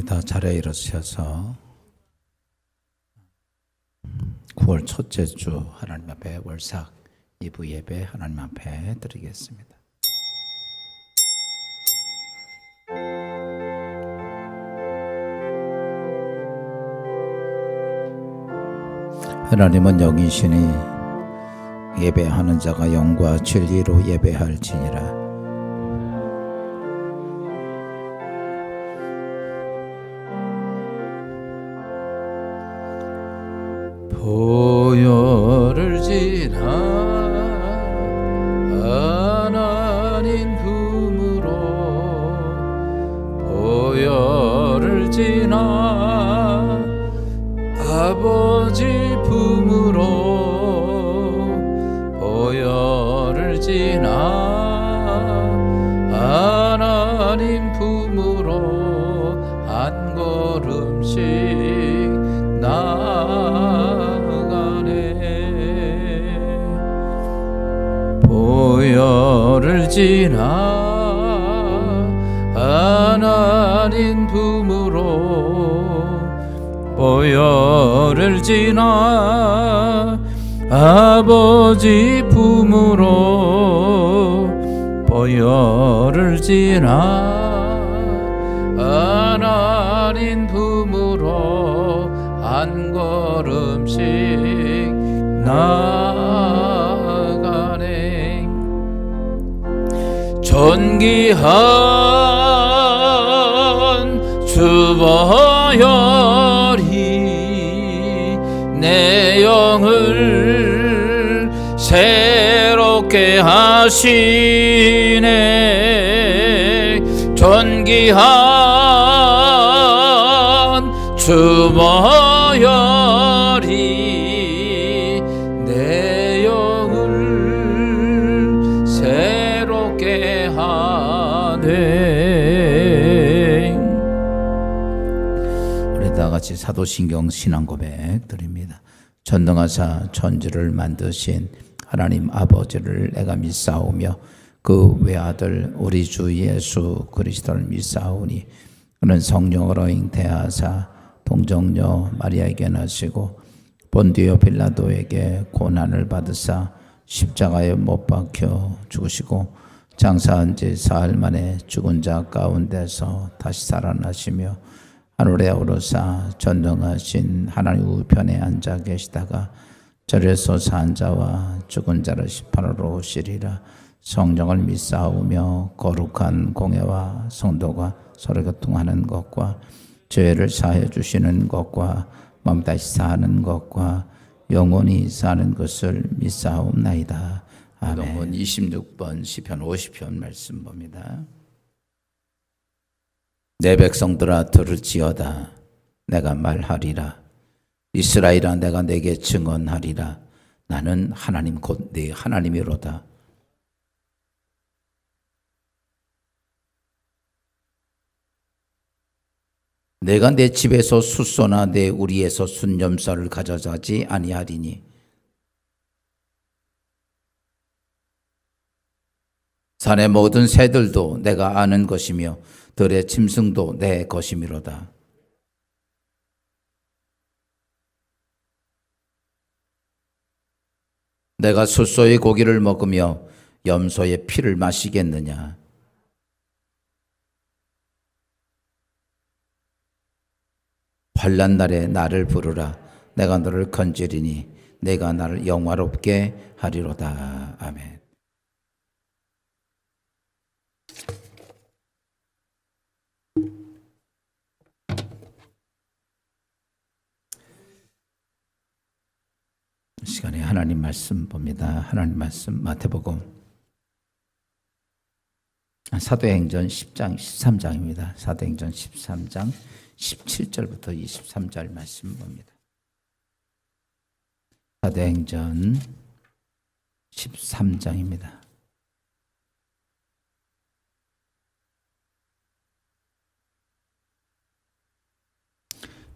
우리 다 자리에 일어서셔서 9월 첫째 주 하나님 앞에 월삭 2부 예배 하나님 앞에 드리겠습니다. 하나님은 영이시니 예배하는 자가 영과 진리로 예배할지니라. 보혈을 지나 하나님 품으로 보혈을 지나 아버지 품으로 보혈을 지나 하나님 품으로 한 걸음씩 보혈을 지나 하나님 품으로 보혈을 지나 아버지 품으로 보혈을 지나 하나님 품으로 한 걸음씩 나아가네. 존귀한 주 보혈이 내 영을 새롭게 하시네. 존귀한 주 보혈이 내 영을 새롭게 하네. 우리 다 같이 사도신경 신앙 고백 드립니다. 전능하사 천지를 만드신 하나님 아버지를 내가 믿사오며 그 외아들 우리 주 예수 그리스도를 믿사오니 그는 성령으로 잉태하사 동정녀 마리아에게 나시고 본디오 빌라도에게 고난을 받으사 십자가에 못 박혀 죽으시고 장사한 지 사흘 만에 죽은 자 가운데서 다시 살아나시며 하늘에 오르사 전능하신 하나님 우편에 앉아 계시다가 절에서 산 자와 죽은 자를 심판하러 오시리라. 성령을 믿사오며 거룩한 공예와 성도가 서로 교통하는 것과 죄를 사해 주시는 것과 마음 다시 사는 것과 영원히 사는 것을 믿사옵나이다. 아멘. 26번 시편 50편 말씀 봅니다. 내 백성들아 들을지어다. 내가 말하리라. 이스라엘아 내가 내게 증언하리라. 나는 하나님 곧 네 하나님이로다. 내가 내 집에서 숫소나 내 우리에서 순념살을 가져가지 아니하리니 산의 모든 새들도 내가 아는 것이며 들의 짐승도 내 것이미로다. 내가 숫소의 고기를 먹으며 염소의 피를 마시겠느냐. 환난 날에 나를 부르라. 내가 너를 건지리니 내가 나를 영화롭게 하리로다. 아멘. 이 시간에 하나님 말씀 봅니다. 하나님 말씀 마태복음 사도행전 10장 13장입니다. 사도행전 13장 17절부터 23절 말씀 봅니다. 사도행전 13장입니다.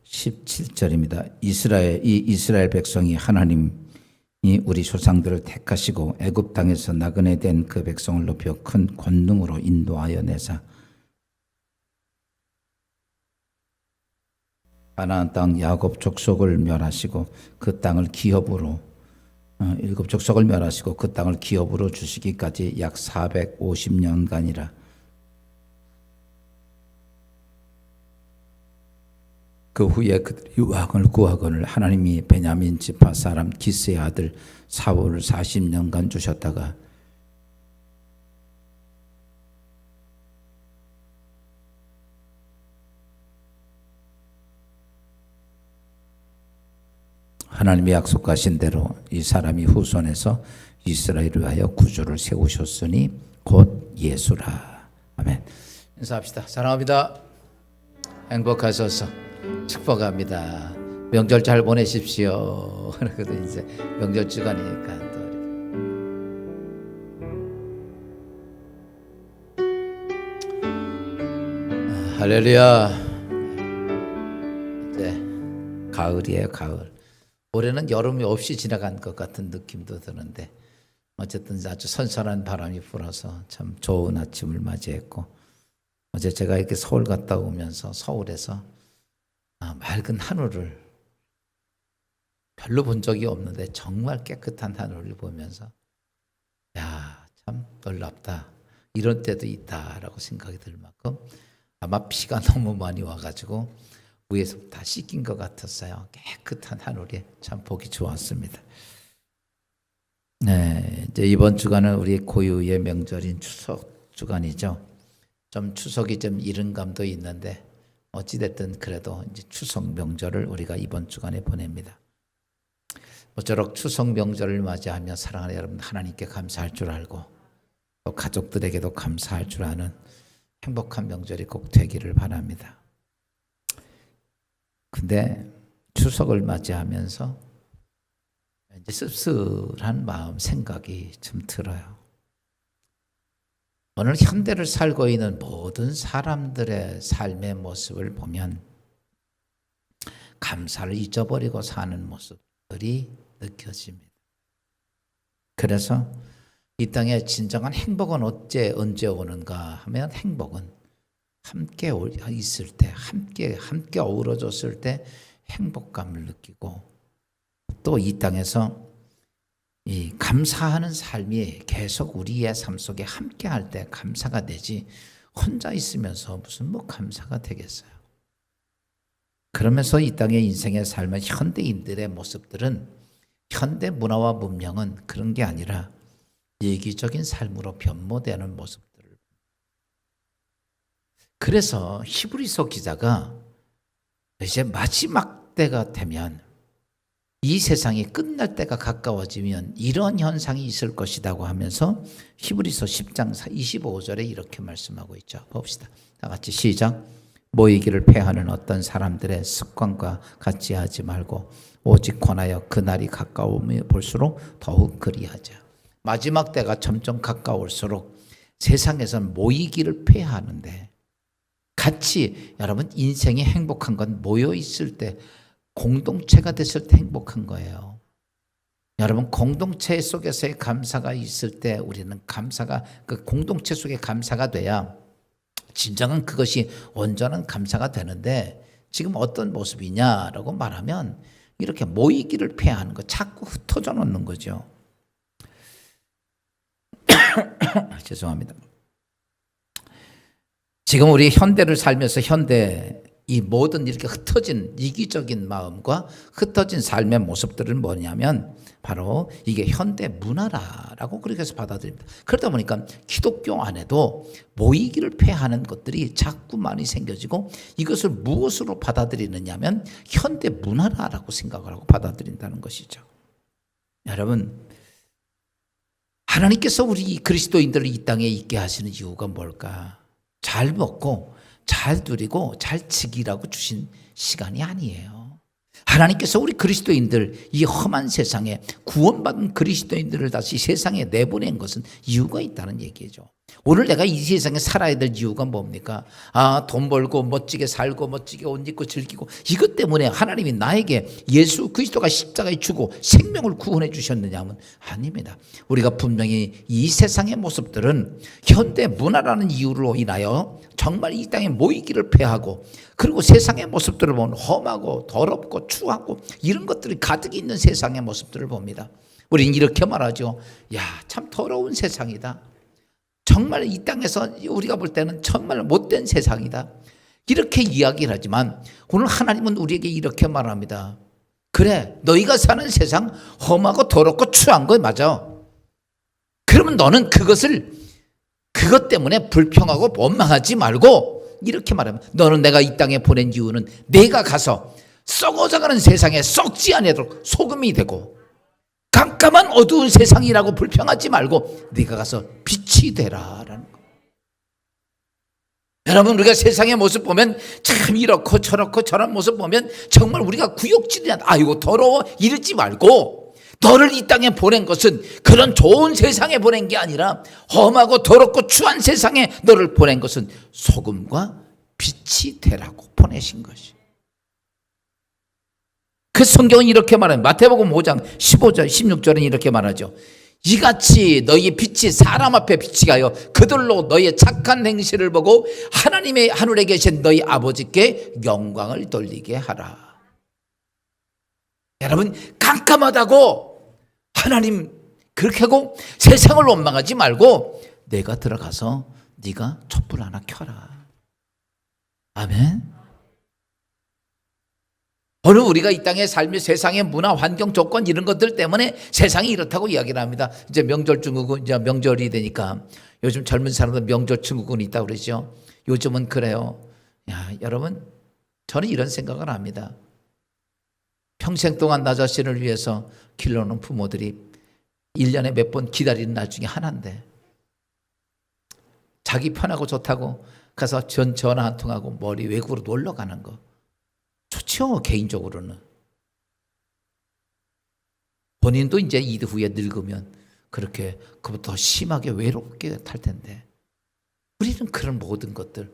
17절입니다. 이스라엘 백성이 하나님이 우리 조상들을 택하시고 애굽 땅에서 나그네 된 그 백성을 높여 큰 권능으로 인도하여 내사 가나안 땅 야곱 족속을 멸하시고 그 땅을 기업으로 일곱 족속을 멸하시고 그 땅을 기업으로 주시기까지 약 450년간이라. 그 후에 그들이 왕을 구하거늘 하나님이 베냐민 지파 사람 기스의 아들 사울을 40년간 주셨다가 하나님이 약속하신 대로 이 사람이 후손에서 이스라엘을 위하여 구주를 세우셨으니 곧 예수라. 아멘. 인사합시다. 사랑합니다. 행복하소서. 축복합니다. 명절 잘 보내십시오. 그래도 이제 명절 주간이니까 또 할렐루야. 이제 가을이에요, 가을. 올해는 여름이 없이 지나간 것 같은 느낌도 드는데 어쨌든 아주 선선한 바람이 불어서 참 좋은 아침을 맞이했고, 어제 제가 이렇게 서울 갔다 오면서 서울에서 맑은 하늘을 별로 본 적이 없는데 정말 깨끗한 하늘을 보면서 야, 참 놀랍다. 이런 때도 있다라고 생각이 들 만큼 아마 비가 너무 많이 와가지고 위에서 다 씻긴 것 같았어요. 깨끗한 하늘이 참 보기 좋았습니다. 네, 이제 이번 주간은 우리 고유의 명절인 추석 주간이죠. 좀 추석이 좀 이른 감도 있는데 어찌됐든 그래도 이제 추석 명절을 우리가 이번 주간에 보냅니다. 모쪼록 추석 명절을 맞이하며 사랑하는 여러분, 하나님께 감사할 줄 알고 또 가족들에게도 감사할 줄 아는 행복한 명절이 꼭 되기를 바랍니다. 근데 추석을 맞이하면서 이제 씁쓸한 마음, 생각이 좀 들어요. 오늘 현대를 살고 있는 모든 사람들의 삶의 모습을 보면 감사를 잊어버리고 사는 모습들이 느껴집니다. 그래서 이 땅에 진정한 행복은 언제 오는가 하면, 행복은 함께 있을 때, 함께 어우러졌을 때 행복감을 느끼고, 또 이 땅에서 이 감사하는 삶이 계속 우리의 삶 속에 함께 할 때 감사가 되지, 혼자 있으면서 무슨 감사가 되겠어요. 그러면서 이 땅의 인생의 삶의 현대인들의 모습들은, 현대 문화와 문명은 그런 게 아니라 이기적인 삶으로 변모되는 모습들. 그래서 히브리서 기자가 이제 마지막 때가 되면, 이 세상이 끝날 때가 가까워지면 이런 현상이 있을 것이라고 하면서 히브리서 10장 25절에 이렇게 말씀하고 있죠. 봅시다. 다 같이 시작. 모이기를 패하는 어떤 사람들의 습관과 같이 하지 말고 오직 권하여 그날이 가까우면 볼수록 더욱 그리하자. 마지막 때가 점점 가까울수록 세상에선 모이기를 패하는데, 같이 여러분 인생이 행복한 건 모여 있을 때, 공동체가 됐을 때 행복한 거예요. 여러분, 공동체 속에서의 감사가 있을 때 우리는 감사가, 그 공동체 속에 감사가 돼야 진정한 그것이 온전한 감사가 되는데, 지금 어떤 모습이냐라고 말하면 이렇게 모이기를 패하는 거, 자꾸 흩어져 놓는 거죠. 죄송합니다. 지금 우리 현대를 살면서 이 모든 이렇게 흩어진 이기적인 마음과 흩어진 삶의 모습들은 뭐냐면 바로 이게 현대 문화라고 그렇게 해서 받아들입니다. 그러다 보니까 기독교 안에도 모이기를 패하는 것들이 자꾸 많이 생겨지고, 이것을 무엇으로 받아들이느냐면 현대 문화라고 생각을 하고 받아들인다는 것이죠. 여러분, 하나님께서 우리 그리스도인들을 이 땅에 있게 하시는 이유가 뭘까? 잘 먹고 잘 누리고 잘 즐기라고 주신 시간이 아니에요. 하나님께서 우리 그리스도인들, 이 험한 세상에 구원받은 그리스도인들을 다시 세상에 내보낸 것은 이유가 있다는 얘기죠. 오늘 내가 이 세상에 살아야 될 이유가 뭡니까? 돈 벌고 멋지게 살고 멋지게 옷 입고 즐기고 이것 때문에 하나님이 나에게 예수 그리스도가 십자가에 주고 생명을 구원해 주셨느냐 하면 아닙니다. 우리가 분명히 이 세상의 모습들은 현대 문화라는 이유로 인하여 정말 이 땅에 모이기를 패하고 그리고 세상의 모습들을 보면 험하고 더럽고 추하고 이런 것들이 가득 있는 세상의 모습들을 봅니다. 우리는 이렇게 말하죠. 야, 참 더러운 세상이다. 정말 이 땅에서 우리가 볼 때는 정말 못된 세상이다. 이렇게 이야기를 하지만 오늘 하나님은 우리에게 이렇게 말합니다. 그래, 너희가 사는 세상 험하고 더럽고 추한 거 맞아. 그러면 너는 그것 때문에 불평하고 원망하지 말고 이렇게 말하면 너는 내가 이 땅에 보낸 이유는 내가 가서 썩어져가는 세상에 썩지 않도록 소금이 되고 깜깜한 어두운 세상이라고 불평하지 말고 네가 가서 빛이 되라라는 거. 여러분 우리가 세상의 모습 보면 참 이렇고 저렇고 저런 모습 보면 정말 우리가 구역질이나 아이고 더러워 이러지 말고 너를 이 땅에 보낸 것은 그런 좋은 세상에 보낸 게 아니라 험하고 더럽고 추한 세상에 너를 보낸 것은 소금과 빛이 되라고 보내신 것이. 그 성경은 이렇게 말합니다. 마태복음 5장 15절 16절은 이렇게 말하죠. 이같이 너희 빛이 사람 앞에 빛이 가요 그들로 너희의 착한 행실을 보고 하나님의 하늘에 계신 너희 아버지께 영광을 돌리게 하라. 여러분 깜깜하다고 하나님 그렇게 하고 세상을 원망하지 말고 내가 들어가서 네가 촛불 하나 켜라. 아멘. 오늘 우리가 이 땅에 살며 세상의 문화, 환경, 조건 이런 것들 때문에 세상이 이렇다고 이야기를 합니다. 이제 명절 증후군, 이제 명절이 되니까 요즘 젊은 사람들 명절 증후군이 있다고 그러죠. 요즘은 그래요. 야, 여러분, 저는 이런 생각을 합니다. 평생 동안 나 자신을 위해서 길러놓은 부모들이 1년에 몇 번 기다리는 날 중에 하나인데 자기 편하고 좋다고 가서 전화 한 통하고 머리 외국으로 놀러 가는 거. 좋죠. 개인적으로는. 본인도 이제 이후에 늙으면 그렇게 그보다 더 심하게 외롭게 탈 텐데 우리는 그런 모든 것들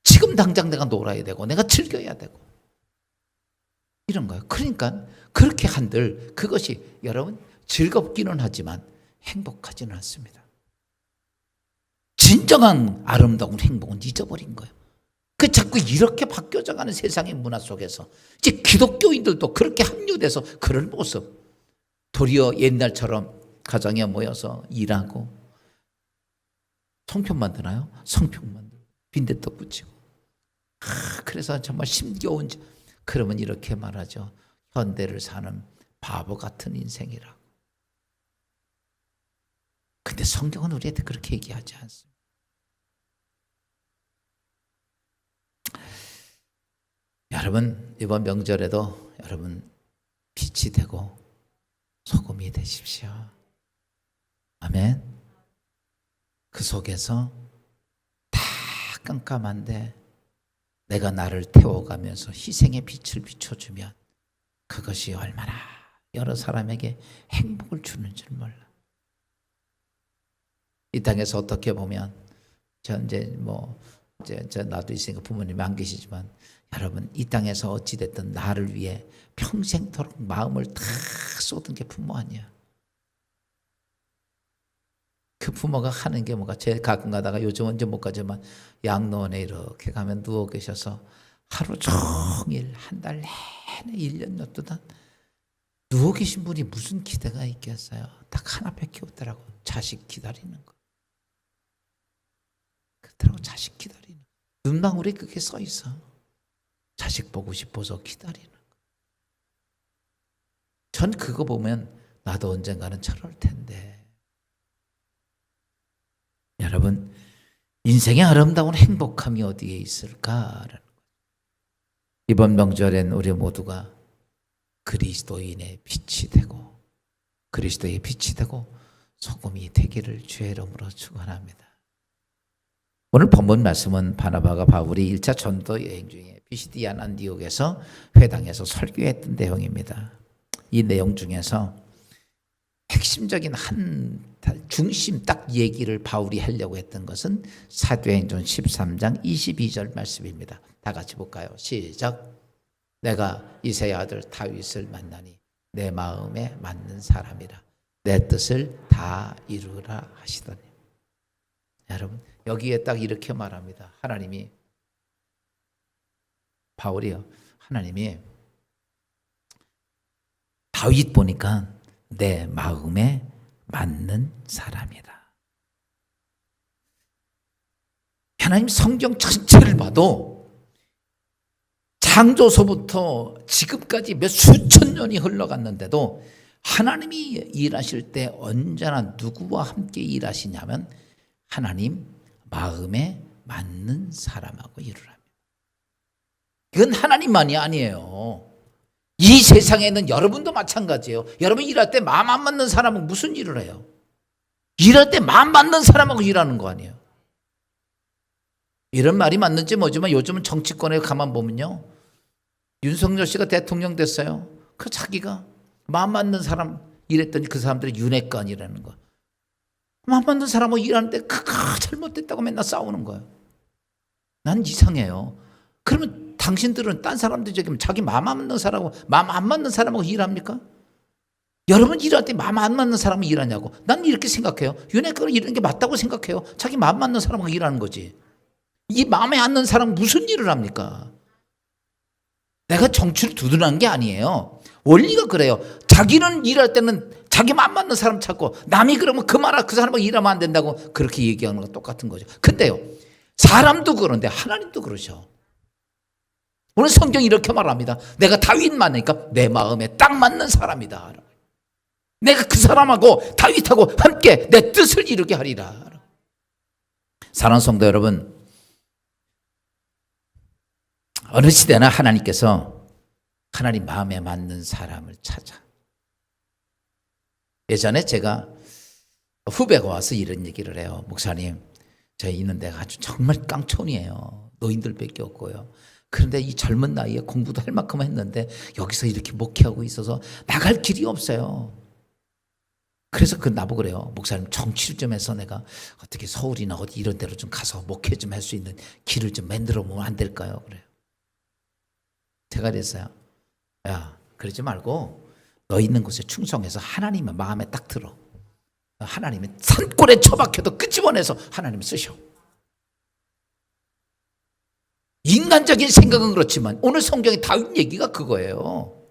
지금 당장 내가 놀아야 되고 내가 즐겨야 되고 이런 거예요. 그러니까 그렇게 한들 그것이 여러분 즐겁기는 하지만 행복하지는 않습니다. 진정한 아름다운 행복은 잊어버린 거예요. 그 자꾸 이렇게 바뀌어져가는 세상의 문화 속에서 이제 기독교인들도 그렇게 합류돼서 그런 모습 도리어 옛날처럼 가정에 모여서 일하고 성평 만드나요? 성평 만들고 빈대떡 붙이고 그래서 정말 힘겨운 그러면 이렇게 말하죠. 현대를 사는 바보 같은 인생이라고. 근데 성경은 우리한테 그렇게 얘기하지 않습니다. 여러분 이번 명절에도 여러분 빛이 되고 소금이 되십시오. 아멘. 그 속에서 다 깜깜한데 내가 나를 태워가면서 희생의 빛을 비춰주면 그것이 얼마나 여러 사람에게 행복을 주는 줄 몰라. 이 땅에서 어떻게 보면 이제 나도 있으니까 부모님이 안 계시지만 여러분 이 땅에서 어찌됐든 나를 위해 평생토록 마음을 다 쏟은 게 부모 아니야. 그 부모가 하는 게 뭐가 제일 가끔 가다가 요즘은 이제 못 가지만 양로원에 이렇게 가면 누워 계셔서 하루 종일 한 달 내내 1년 몇 동안 누워 계신 분이 무슨 기대가 있겠어요. 딱 하나밖에 없더라고. 자식 기다리는 거. 그렇더라고. 자식 기다리는 거. 눈망울에 그게 써 있어. 자식 보고 싶어서 기다리는 거. 전 그거 보면 나도 언젠가는 저럴 텐데. 여러분 인생의 아름다운 행복함이 어디에 있을까라는 거예요. 이번 명절엔 우리 모두가 그리스도인의 빛이 되고 그리스도의 빛이 되고 소금이 되기를 주의 이름으로 축원합니다. 오늘 본문 말씀은 바나바가 바울이 1차 전도 여행 중에 피시디안 안디옥에서 회당에서 설교했던 내용입니다. 이 내용 중에서 핵심적인 한 중심 딱 얘기를 바울이 하려고 했던 것은 사도행전 13장 22절 말씀입니다. 다 같이 볼까요? 시작. 내가 이새의 아들 다윗을 만나니 내 마음에 맞는 사람이라 내 뜻을 다 이루라 하시더니. 여러분 여기에 딱 이렇게 말합니다. 하나님이 바울이요. 하나님이 다윗 보니까 내 마음에 맞는 사람이다. 하나님 성경 전체를 봐도 창조서부터 지금까지 몇 수천 년이 흘러갔는데도 하나님이 일하실 때 언제나 누구와 함께 일하시냐면 하나님 마음에 맞는 사람하고 일을 합니다. 이건 하나님만이 아니에요. 이 세상에 있는 여러분도 마찬가지예요. 여러분 일할 때 마음 안 맞는 사람은 무슨 일을 해요? 일할 때 마음 맞는 사람하고 일하는 거 아니에요. 이런 말이 맞는지 뭐지만 요즘은 정치권에 가만 보면요, 윤석열 씨가 대통령 됐어요. 그 자기가 마음 맞는 사람 일했더니 그 사람들이 윤핵관이라는 거. 마음 맞는 사람하고 일하는데 그가 잘못됐다고 맨날 싸우는 거예요. 난 이상해요. 그러면 당신들은 딴 사람들 저기 자기 마음 안 맞는 사람하고 마음 안 맞는 사람하고 일합니까? 여러분 일할 때 마음 안 맞는 사람하고 일하냐고. 난 이렇게 생각해요. 윤핵관은 이런 게 맞다고 생각해요. 자기 마음 맞는 사람하고 일하는 거지. 이 마음에 안 맞는 사람은 무슨 일을 합니까? 내가 정치를 두둔하는 게 아니에요. 원리가 그래요. 자기는 일할 때는 자기 마음 맞는 사람 찾고 남이 그러면 그 사람하고 일하면 안 된다고 그렇게 얘기하는 거 똑같은 거죠. 근데요, 사람도 그런데 하나님도 그러셔. 오늘 성경이 이렇게 말합니다. 내가 다윗 만나니까 내 마음에 딱 맞는 사람이다. 내가 그 사람하고 다윗하고 함께 내 뜻을 이루게 하리라. 사랑하는 성도 여러분, 어느 시대나 하나님께서 하나님 마음에 맞는 사람을 찾아. 예전에 제가 후배가 와서 이런 얘기를 해요. 목사님, 저희 있는 데가 아주 정말 깡촌이에요. 노인들밖에 없고요. 그런데 이 젊은 나이에 공부도 할 만큼 했는데 여기서 이렇게 목회하고 있어서 나갈 길이 없어요. 그래서 나보고 그래요. 목사님, 정치를 좀 해서 내가 어떻게 서울이나 어디 이런 데로 좀 가서 목회 좀 할 수 있는 길을 좀 만들어 보면 안 될까요? 그래요. 제가 그랬어요. 야, 그러지 말고 너 있는 곳에 충성해서 하나님의 마음에 딱 들어. 하나님의 산골에 처박혀도 끄집어내서 하나님을 쓰셔. 인간적인 생각은 그렇지만 오늘 성경의 다윗 얘기가 그거예요.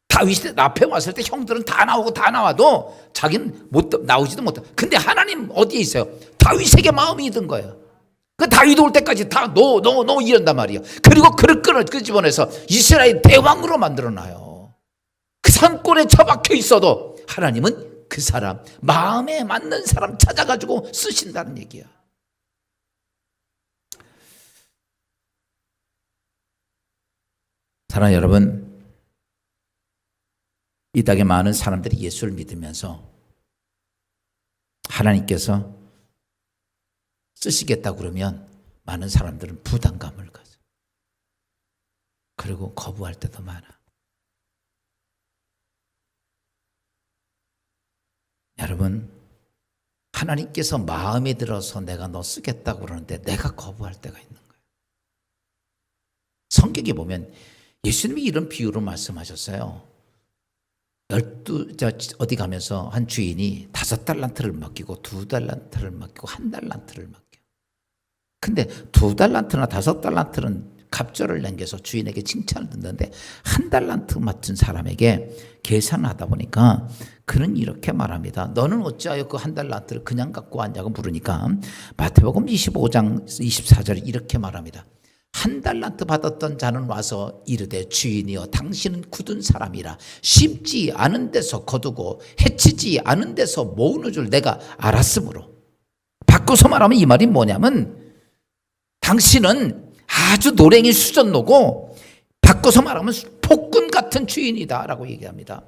다윗이 앞에 왔을 때 형들은 다 나오고 다 나와도 자기는 나오지도 못해. 근데 하나님 어디에 있어요? 다윗에게 마음이 든 거예요. 그 다윗 올 때까지 다 너 이런단 말이에요. 그리고 그를 끄집어내서 이스라엘 대왕으로 만들어놔요. 그 산골에 처박혀 있어도 하나님은 그 사람 마음에 맞는 사람 찾아가지고 쓰신다는 얘기야. 사랑하는 여러분, 이 땅에 많은 사람들이 예수를 믿으면서 하나님께서 쓰시겠다고 그러면 많은 사람들은 부담감을 가져. 그리고 거부할 때도 많아. 여러분, 하나님께서 마음에 들어서 내가 너 쓰겠다고 그러는데 내가 거부할 때가 있는 거예요. 성경에 보면 예수님이 이런 비유로 말씀하셨어요. 어디 가면서 한 주인이 5달란트를 맡기고 2달란트를 맡기고 1달란트를 맡겨. 근데 2달란트나 5달란트는 갑절을 남겨서 주인에게 칭찬을 듣는데 1달란트 맡은 사람에게 계산을 하다 보니까 그는 이렇게 말합니다. 너는 어찌하여 그 1달란트를 그냥 갖고 왔냐고 물으니까 마태복음 25장 24절에 이렇게 말합니다. 1달란트 받았던 자는 와서 이르되 주인이여 당신은 굳은 사람이라 심지 않은 데서 거두고 해치지 않은 데서 모으는 줄 내가 알았으므로. 바꿔서 말하면 이 말이 뭐냐면 당신은 아주 노랭이 수전노고 바꿔서 말하면 폭군 같은 주인이다 라고 얘기합니다.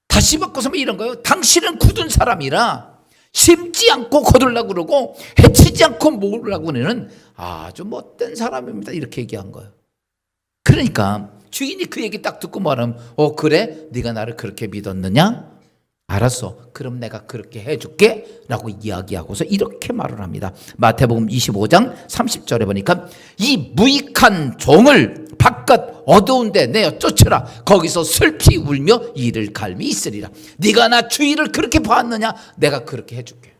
다시 바꿔서 이런 거예요. 당신은 굳은 사람이라 심지 않고 거둘라고 그러고 해치지 않고 모으려고 하는 아주 못된 사람입니다. 이렇게 얘기한 거예요. 그러니까 주인이 그 얘기 딱 듣고 말하면 그래? 네가 나를 그렇게 믿었느냐? 알았어. 그럼 내가 그렇게 해줄게 라고 이야기하고서 이렇게 말을 합니다. 마태복음 25장 30절에 보니까 이 무익한 종을 바깥 어두운 데 내어 쫓으라. 거기서 슬피 울며 이를 갈미 있으리라. 네가 나 주의를 그렇게 보았느냐? 내가 그렇게 해줄게.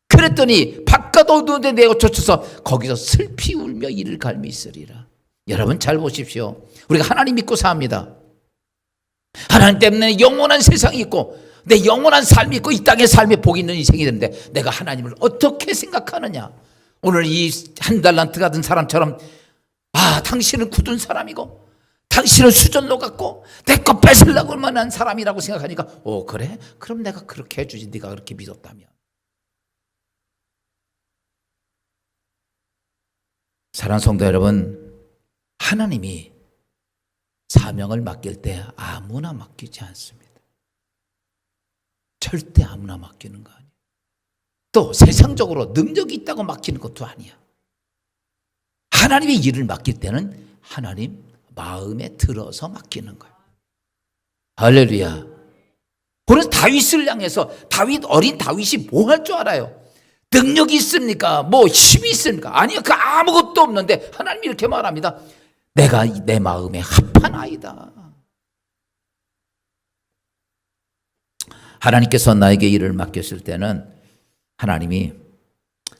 그랬더니 바깥 어두운 데 내어 쫓아서 거기서 슬피 울며 이를 갈미 있으리라. 여러분 잘 보십시오. 우리가 하나님 믿고 삽니다. 하나님 때문에 영원한 세상이 있고 내 영원한 삶이 있고 이 땅의 삶에 복이 있는 인생이 되는데 내가 하나님을 어떻게 생각하느냐. 오늘 이 한 달란트 같은 사람처럼 당신은 굳은 사람이고 당신은 수전로 같고 내 거 뺏으려고 만한 사람이라고 생각하니까 그래? 그럼 내가 그렇게 해주지. 네가 그렇게 믿었다면. 사랑하는 성도 여러분, 하나님이 사명을 맡길 때 아무나 맡기지 않습니다. 절대 아무나 맡기는 거 아니에요. 또 세상적으로 능력이 있다고 맡기는 것도 아니야. 하나님의 일을 맡길 때는 하나님 마음에 들어서 맡기는 거예요. 할렐루야. 그래서 다윗을 향해서 어린 다윗이 뭐 할 줄 알아요? 능력이 있습니까? 뭐 힘이 있습니까? 아니요. 그 아무것도 없는데 하나님이 이렇게 말합니다. 내가 내 마음에 합한 아이다. 하나님께서 나에게 일을 맡겼을 때는 하나님이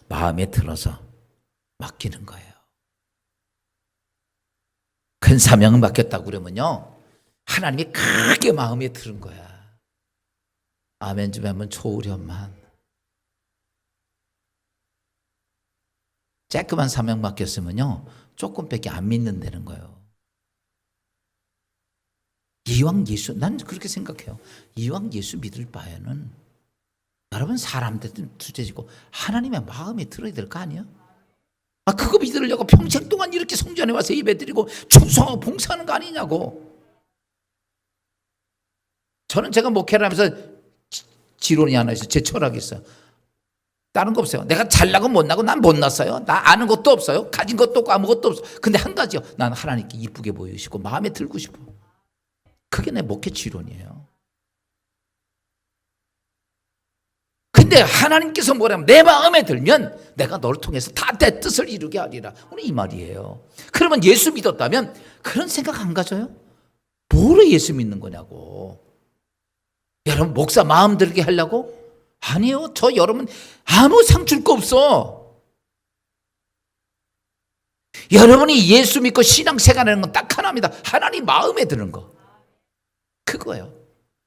마음에 들어서 맡기는 거예요. 큰 사명을 맡겼다고 그러면요, 하나님이 크게 마음에 드는 거야. 아멘 좀 하면 초우련만. 쬐끄만 사명 맡겼으면요 조금밖에 안 믿는다는 거예요. 이왕 예수, 난 그렇게 생각해요. 이왕 예수 믿을 바에는 여러분 사람들은 둘째지고 하나님의 마음에 들어야 될 거 아니에요? 그거 믿으려고 평생 동안 이렇게 성전에 와서 예배드리고 충성하고 봉사하는 거 아니냐고. 저는 제가 목회를 하면서 지론이 하나 있어요. 제 철학이 있어요. 다른 거 없어요. 내가 잘나고 못나고 난 못났어요. 나 아는 것도 없어요. 가진 것도 없고 아무것도 없어. 근데 한 가지요. 난 하나님께 이쁘게 보이시고 마음에 들고 싶어. 그게 내 목회 지론이에요. 근데 하나님께서 뭐라면 내 마음에 들면 내가 너를 통해서 다 내 뜻을 이루게 하리라. 오늘 이 말이에요. 그러면 예수 믿었다면 그런 생각 안 가져요? 뭐로 예수 믿는 거냐고. 여러분 목사 마음 들게 하려고? 아니에요. 저 여러분 아무 상 줄 거 없어. 여러분이 예수 믿고 신앙생활하는 건 딱 하나입니다. 하나님 마음에 드는 거. 그거예요.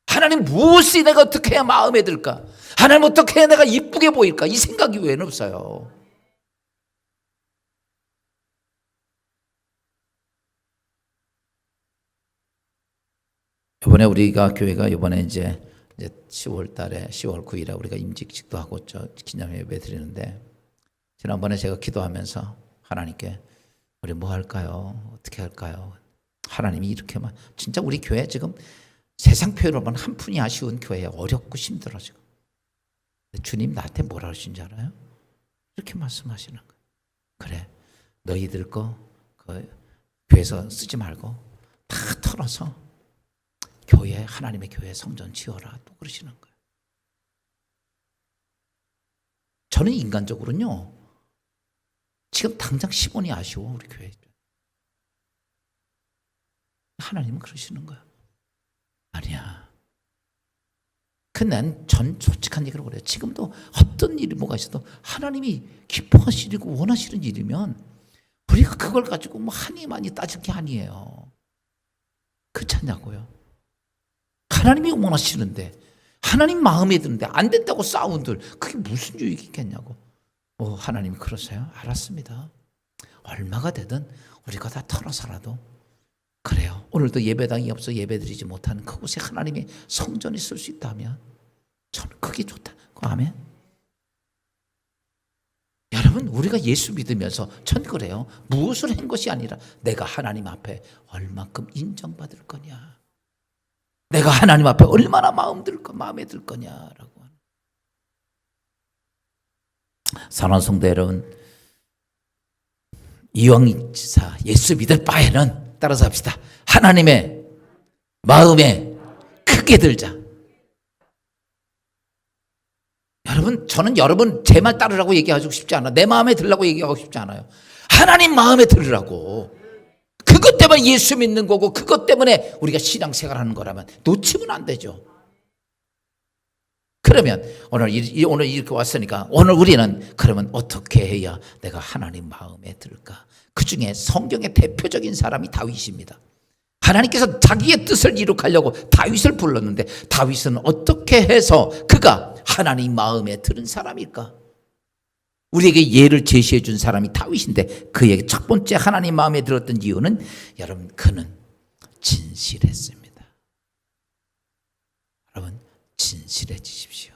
하나님 무엇이 내가 어떻게 해야 마음에 들까? 하나님 어떻게 해야 내가 이쁘게 보일까? 이 생각이 왜 없어요? 이번에 우리가 교회가 이번에 이제 10월 달에 10월 9일에 우리가 임직식도 하고 기념 예배 드리는데, 지난번에 제가 기도하면서 하나님께 우리 뭐 할까요? 어떻게 할까요? 하나님이 이렇게만, 진짜 우리 교회 지금 세상 표현으로 보면 한 푼이 아쉬운 교회에 어렵고 힘들어 지금. 주님 나한테 뭐라 하신 줄 알아요? 이렇게 말씀하시는 거예요. 그래, 너희들 거 그 교회에서 쓰지 말고 다 털어서 교회, 하나님의 교회 성전 지어라. 또 그러시는 거예요. 저는 인간적으로는요, 지금 당장 10원이 아쉬워 우리 교회. 하나님은 그러시는 거야. 아니야. 난 솔직한 얘기를 그래요. 지금도 어떤 일이 뭐가 있어도 하나님이 기뻐하시고 원하시는 일이면 우리가 그걸 가지고 뭐 한이 많이 따질 게 아니에요. 그렇지 않냐고요. 하나님이 원하시는데, 하나님 마음에 드는데 안 된다고 싸운들, 그게 무슨 유익이 있겠냐고. 하나님이 그러세요? 알았습니다. 얼마가 되든 우리가 다 털어서라도, 그래요. 오늘도 예배당이 없어 예배드리지 못하는 그곳에 하나님의 성전이 쓸 수 있다면 저는 그게 좋다. 아멘. 여러분 우리가 예수 믿으면서 전 그래요. 무엇을 한 것이 아니라 내가 하나님 앞에 얼만큼 인정받을 거냐, 내가 하나님 앞에 얼마나 마음에 들 거냐라고. 사랑하는 성도 여러분, 이왕지사 예수 믿을 바에는 따라서 합시다. 하나님의 마음에 크게 들자. 여러분, 저는 여러분 제 말 따르라고 얘기하고 싶지 않아. 내 마음에 들으라고 얘기하고 싶지 않아요. 하나님 마음에 들으라고. 그것 때문에 예수 믿는 거고, 그것 때문에 우리가 신앙생활하는 거라면 놓치면 안 되죠. 그러면 오늘 이렇게 왔으니까 오늘 우리는 그러면 어떻게 해야 내가 하나님 마음에 들까? 그 중에 성경의 대표적인 사람이 다윗입니다. 하나님께서 자기의 뜻을 이룩하려고 다윗을 불렀는데, 다윗은 어떻게 해서 그가 하나님 마음에 드는 사람일까? 우리에게 예를 제시해 준 사람이 다윗인데, 그에게 첫 번째 하나님 마음에 들었던 이유는, 여러분, 그는 진실했습니다. 여러분, 진실해지십시오.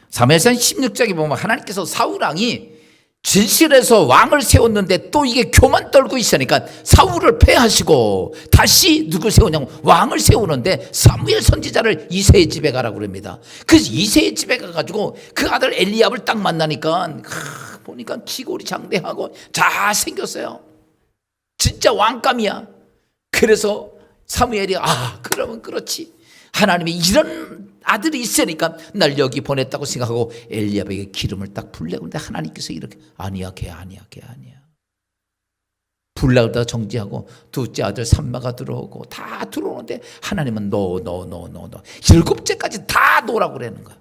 사무엘상 16장에 보면 하나님께서 사울 왕이 진실해서 왕을 세웠는데 또 이게 교만 떨고 있으니까 사울을 패하시고 다시 누굴 세우냐면 왕을 세우는데 사무엘 선지자를 이새의 집에 가라고 그럽니다. 그래서 이새의 집에 가가지고 그 아들 엘리압을 딱 만나니까 보니까 기골이 장대하고 잘생겼어요. 진짜 왕감이야. 그래서 사무엘이 그러면 그렇지, 하나님이 이런 아들이 있으니까 날 여기 보냈다고 생각하고 엘리압에게 기름을 딱 불려고 하는데, 하나님께서 이렇게 아니야, 걔 아니야. 불나다 정지하고 둘째 아들 삼마가 들어오고 다 들어오는데 하나님은 너 일곱째까지 다 놓으라고 그러는 거야.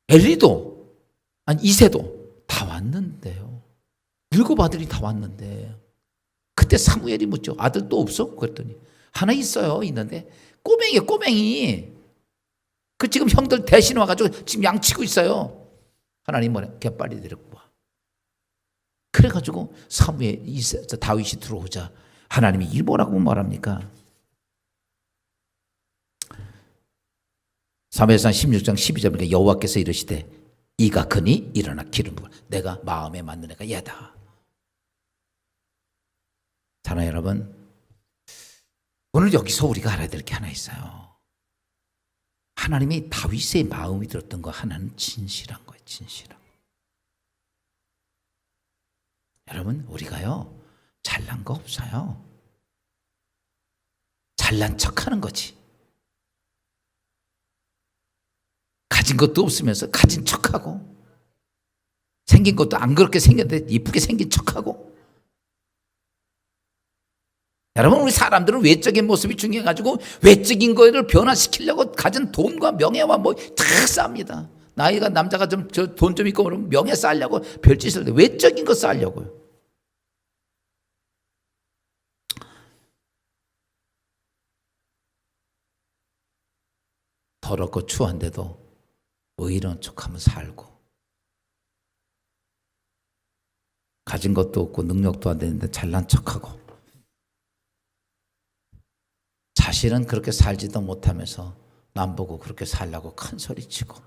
엘리도 이새도 다 왔는데요. 일곱 아들이 다 왔는데, 그때 사무엘이 묻죠. 아들 또 없어? 그랬더니 하나 있어요. 있는데 꼬맹이에요, 꼬맹이. 그 지금 형들 대신 와가지고 지금 양치고 있어요. 하나님 뭐래? 걔 빨리 데리고 와. 그래가지고 다윗이 들어오자 하나님이 이 뭐라고 말합니까? 사무엘상 16장 12절에 여호와께서 이르시되 이가 크니 일어나 기름 부으라. 내가 마음에 맞는 애가 얘다. 사랑하는 여러분, 오늘 여기서 우리가 알아야 될 게 하나 있어요. 하나님이 다윗의 마음이 들었던 거 하나는 진실한 거예요. 진실한. 여러분, 우리가요 잘난 거 없어요. 잘난 척하는 거지. 가진 것도 없으면서 가진 척하고, 생긴 것도 안 그렇게 생겼는데 이쁘게 생긴 척하고. 여러분, 우리 사람들은 외적인 모습이 중요해가지고 외적인 거를 변화시키려고 가진 돈과 명예와 다 쌉니다. 나이가 남자가 좀 돈 좀 있고 그러면 명예 쌓으려고 별짓을 해. 외적인 거 쌓으려고요. 더럽고 추한데도 의로운 척하면 살고, 가진 것도 없고 능력도 안 되는데 잘난 척하고, 자신은 그렇게 살지도 못하면서 남 보고 그렇게 살라고 큰 소리치고,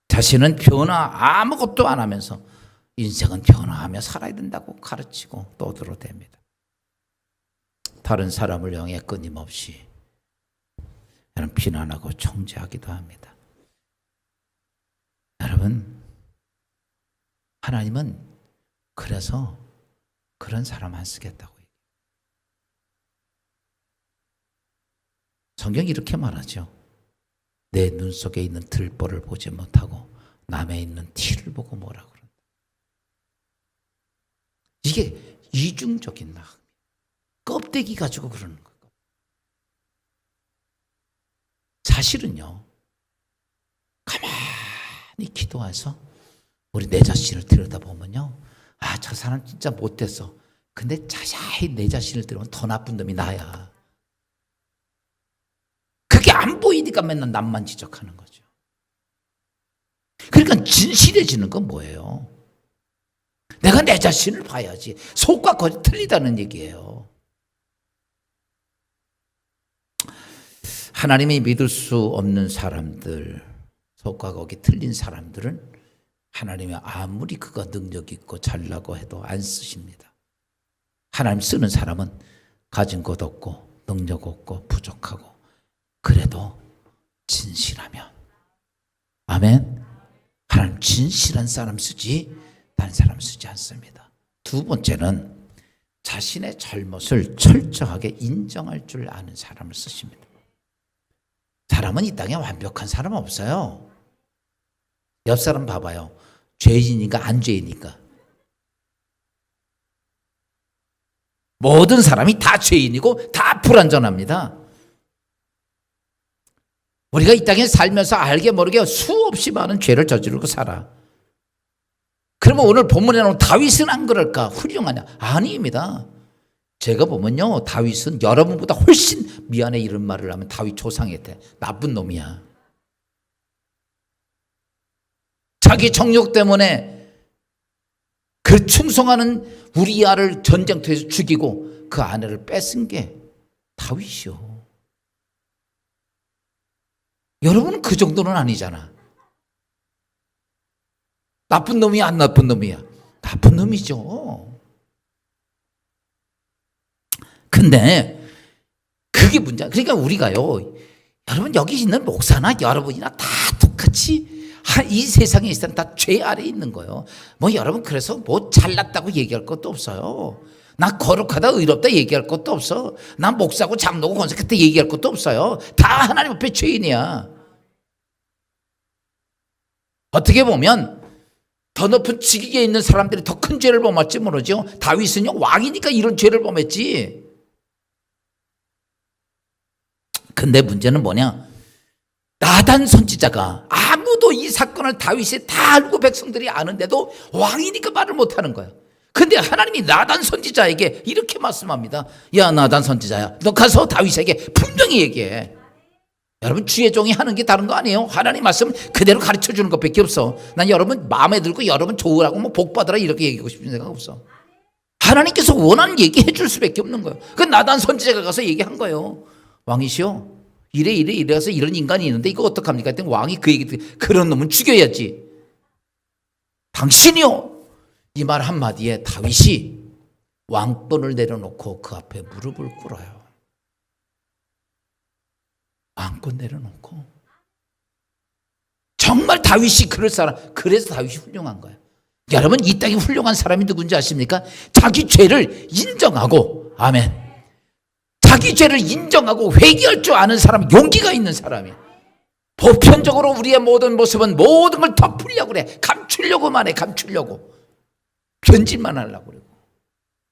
자신은 변화 아무것도 안 하면서 인생은 변화하며 살아야 된다고 가르치고 떠들어댑니다. 다른 사람을 향해 끊임없이 비난하고 정죄하기도 합니다. 여러분, 하나님은 그래서 그런 사람 안 쓰겠다고. 성경이 이렇게 말하죠. 내 눈 속에 있는 들보를 보지 못하고 남에 있는 티를 보고 뭐라 그런다. 이게 이중적인 마음. 껍데기 가지고 그러는 거예요. 사실은요, 가만히 기도해서 우리 내 자신을 들여다보면요, 저 사람 진짜 못됐어. 근데 자세히 내 자신을 들여다보면 더 나쁜 놈이 나야. 그게 안 보이니까 맨날 남만 지적하는 거죠. 그러니까 진실해지는 건 뭐예요? 내가 내 자신을 봐야지. 속과 겉이 틀리다는 얘기예요. 하나님이 믿을 수 없는 사람들, 속과 겉이 틀린 사람들은 하나님이 아무리 그가 능력 있고 잘나고 해도 안 쓰십니다. 하나님 쓰는 사람은 가진 것 없고 능력 없고 부족하고, 그래도 진실하면, 아멘. 하나님 진실한 사람 쓰지 다른 사람 쓰지 않습니다. 두 번째는 자신의 잘못을 철저하게 인정할 줄 아는 사람을 쓰십니다. 사람은 이 땅에 완벽한 사람은 없어요. 옆 사람 봐봐요. 죄인인가 안 죄인인가? 모든 사람이 다 죄인이고 다 불완전합니다. 우리가 이 땅에 살면서 알게 모르게 수없이 많은 죄를 저지르고 살아. 그러면 오늘 본문에 나오는 다윗은 안 그럴까? 훌륭하냐? 아닙니다. 제가 보면요, 다윗은 여러분보다 훨씬 미안해 이런 말을 하면 다윗 조상한테 나쁜 놈이야. 자기 정욕 때문에 그 충성하는 우리아를 전쟁터에서 죽이고 그 아내를 뺏은 게 다윗이요. 여러분은 그 정도는 아니잖아. 나쁜 놈이야, 안 나쁜 놈이야? 나쁜 놈이죠. 근데 그게 문제야. 그러니까 우리가요, 여러분 여기 있는 목사나 여러분이나 다 똑같이 이 세상에 있으면 다 죄 아래에 있는 거예요. 뭐 여러분 그래서 뭐 잘났다고 얘기할 것도 없어요. 나 거룩하다 의롭다 얘기할 것도 없어. 나 목사고 장로고 권사했다 얘기할 것도 없어요. 다 하나님 앞에 죄인이야. 어떻게 보면 더 높은 직위에 있는 사람들이 더 큰 죄를 범할지 모르죠. 다윗은요 왕이니까 이런 죄를 범했지. 근데 문제는 뭐냐? 나단 선지자가 아무도 이 사건을 다윗이 다 알고 백성들이 아는데도 왕이니까 말을 못하는 거야. 근데 하나님이 나단 선지자에게 이렇게 말씀합니다. 야 나단 선지자야, 너 가서 다윗에게 분명히 얘기해. 여러분 주의 종이 하는 게 다른 거 아니에요? 하나님 말씀 그대로 가르쳐 주는 것밖에 없어. 난 여러분 마음에 들고 여러분 좋으라고 뭐 복 받으라 이렇게 얘기하고 싶은 생각 없어. 하나님께서 원하는 얘기해 줄 수밖에 없는 거예요. 그 나단 선지자가 가서 얘기한 거예요. 왕이시여 이래서 이런 인간이 있는데 이거 어떡합니까? 했더니 왕이 그 얘기 그런 놈은 죽여야지. 당신이요. 이 말 한마디에 다윗이 왕권을 내려놓고 그 앞에 무릎을 꿇어요. 왕권 내려놓고. 정말 다윗이 그럴 사람. 그래서 다윗이 훌륭한 거예요. 여러분 이 땅에 훌륭한 사람이 누군지 아십니까? 자기 죄를 인정하고, 아멘, 자기 죄를 인정하고 회개할 줄 아는 사람, 용기가 있는 사람이에요. 보편적으로 우리의 모든 모습은 모든 걸 덮으려고 그래. 감추려고만 해. 감추려고. 편집만 하려고 그러고.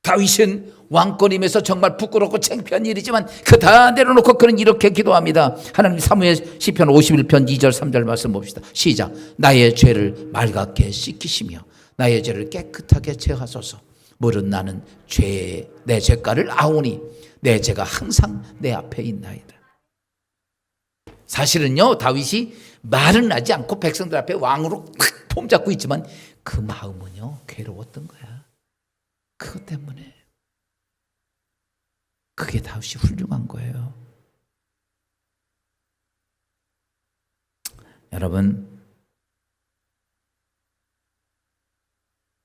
다윗은 왕권임에서 정말 부끄럽고 창피한 일이지만 그 다 내려놓고 그는 이렇게 기도합니다. 하나님 사무엘 시편 51편 2절 3절 말씀 봅시다. 시작. 나의 죄를 맑게 씻기시며 나의 죄를 깨끗하게 제하소서. 물은 나는 내 죄가를 아오니 내 죄가 항상 내 앞에 있나이다. 사실은요 다윗이 말은 하지 않고 백성들 앞에 왕으로 폼 잡고 있지만 그 마음은요 괴로웠던 거야. 그것 때문에. 그게 다윗이 훌륭한 거예요. 여러분